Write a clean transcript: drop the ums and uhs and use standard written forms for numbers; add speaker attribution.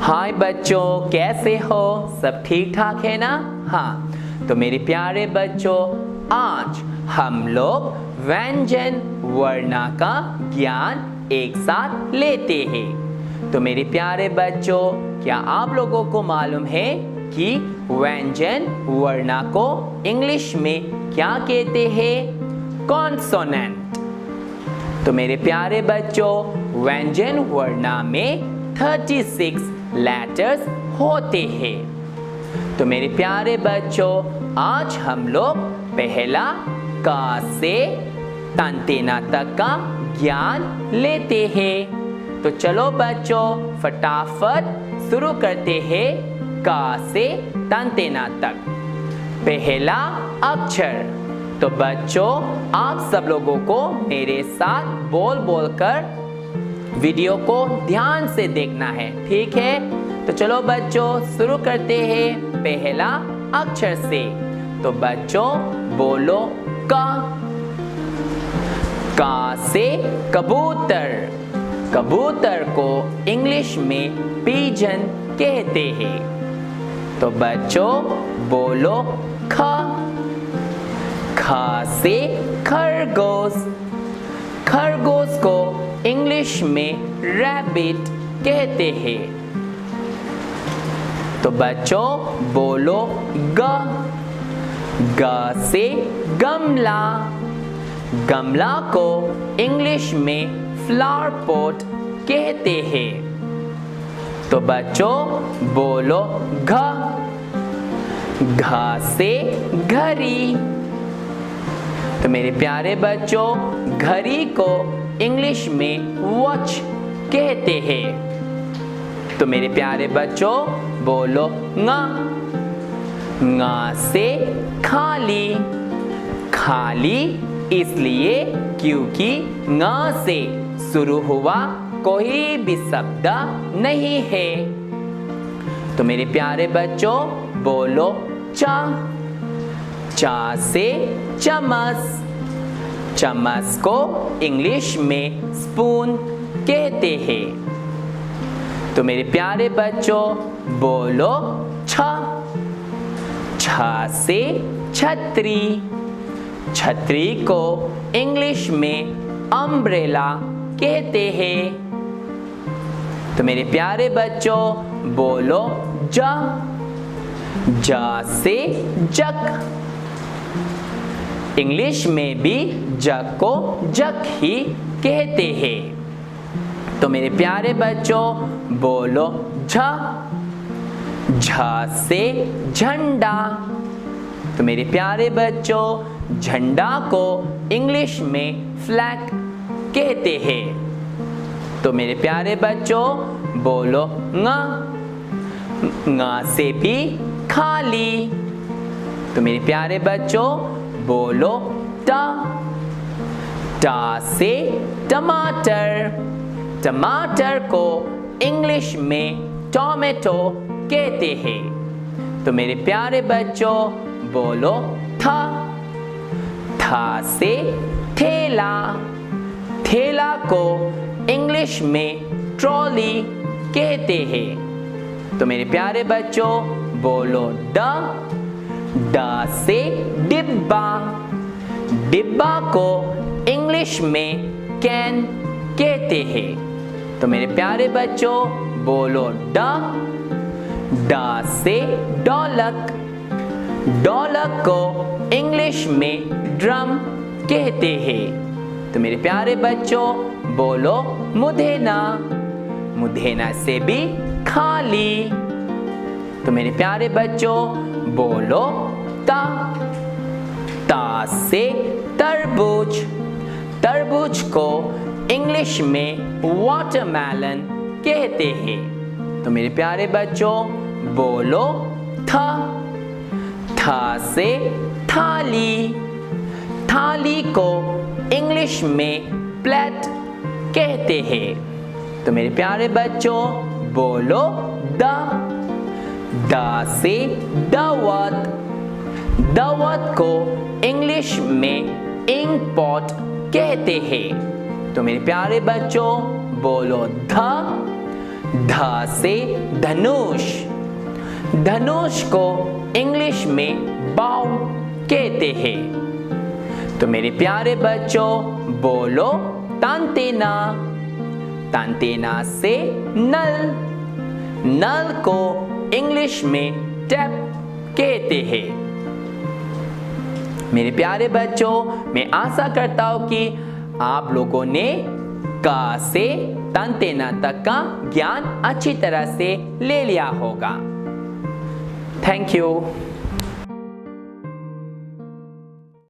Speaker 1: हाय बच्चों, कैसे हो? सब ठीक ठाक है ना? हाँ, तो मेरे प्यारे बच्चों, आज हम लोग व्यंजन वर्णा का ज्ञान एक साथ लेते हैं। तो मेरे प्यारे बच्चों, क्या आप लोगों को मालूम है कि व्यंजन वर्णा को इंग्लिश में क्या कहते हैं? कॉन्सोनेंट। तो मेरे प्यारे बच्चों, व्यंजन वर्णा में 36 लेटर्स होते हैं। तो मेरे प्यारे बच्चों, आज हम लोग पहला का से तंतेना तक का ज्ञान लेते हैं। तो चलो बच्चों, फटाफट शुरू करते हैं का से तंतेना तक। पहला अक्षर। तो बच्चों, आप सब लोगों को मेरे साथ बोल बोल कर वीडियो को ध्यान से देखना है, ठीक है? तो चलो बच्चों, शुरू करते हैं पहला अक्षर से। तो बच्चों बोलो का। का से कबूतर। कबूतर को इंग्लिश में पिजन कहते हैं। तो बच्चों बोलो ख। ख से खरगोश। खरगोश को इंग्लिश में रैबिट कहते हैं। तो बच्चों बोलो ग। ग से गमला। गमला को इंग्लिश में फ्लावर पॉट कहते हैं। तो बच्चों बोलो घ। घ से घड़ी। तो मेरे प्यारे बच्चों, घड़ी को इंग्लिश में वॉच कहते हैं। तो मेरे प्यारे बच्चों बोलो ङ। ङ से खाली। खाली इसलिए क्योंकि ङ से शुरू हुआ कोई भी शब्द नहीं है। तो मेरे प्यारे बच्चों बोलो चा। चा से चम्मच। चम्मच को इंग्लिश में स्पून कहते हैं। तो मेरे प्यारे बच्चों बोलो छ। छ से छतरी। छतरी को इंग्लिश में अम्ब्रेला कहते हैं। तो मेरे प्यारे बच्चों बोलो ज। ज से जग। इंग्लिश में भी जग को जग ही कहते हैं। तो मेरे प्यारे बच्चों बोलो झ। झ से झंडा। तो मेरे प्यारे बच्चों, झंडा को इंग्लिश में फ्लैग कहते हैं। तो मेरे प्यारे बच्चों बोलो ङ। ङ से भी खाली। तो मेरे प्यारे बच्चों बोलो टा। टा से टमाटर। टमाटर को इंग्लिश में टोमेटो कहते हैं। तो मेरे प्यारे बच्चों बोलो था। था से ठेला। ठेला को इंग्लिश में ट्रॉली कहते हैं। तो मेरे प्यारे बच्चों बोलो ड। ड से डिब्बा। डिब्बा को इंग्लिश में कैन कहते हैं। तो मेरे प्यारे बच्चों बोलो ड। ड से ढोलक। ढोलक को इंग्लिश में ड्रम कहते हैं। तो मेरे प्यारे बच्चों बोलो मुधेना। मुधेना से भी खाली। तो मेरे प्यारे बच्चों बोलो ता। ता से तरबूज। तरबूज को इंग्लिश में वाटरमेलन कहते हैं। तो मेरे प्यारे बच्चों बोलो था। था से थाली। थाली को इंग्लिश में प्लेट कहते हैं। तो मेरे प्यारे बच्चों बोलो द। द से दवत। दवत को इंग्लिश में इंक पॉट कहते हैं। तो मेरे प्यारे बच्चों बोलो ध। ध से धनुष। धनुष को इंग्लिश में बाउ कहते हैं। तो मेरे प्यारे बच्चों बोलो तांतेना। तांतेना से नल। नल को इंग्लिश में टैप कहते हैं। मेरे प्यारे बच्चों मैं आशा करता हूं कि आप लोगों ने का से तांतेना तक का ज्ञान अच्छी तरह से ले लिया होगा। Thank you.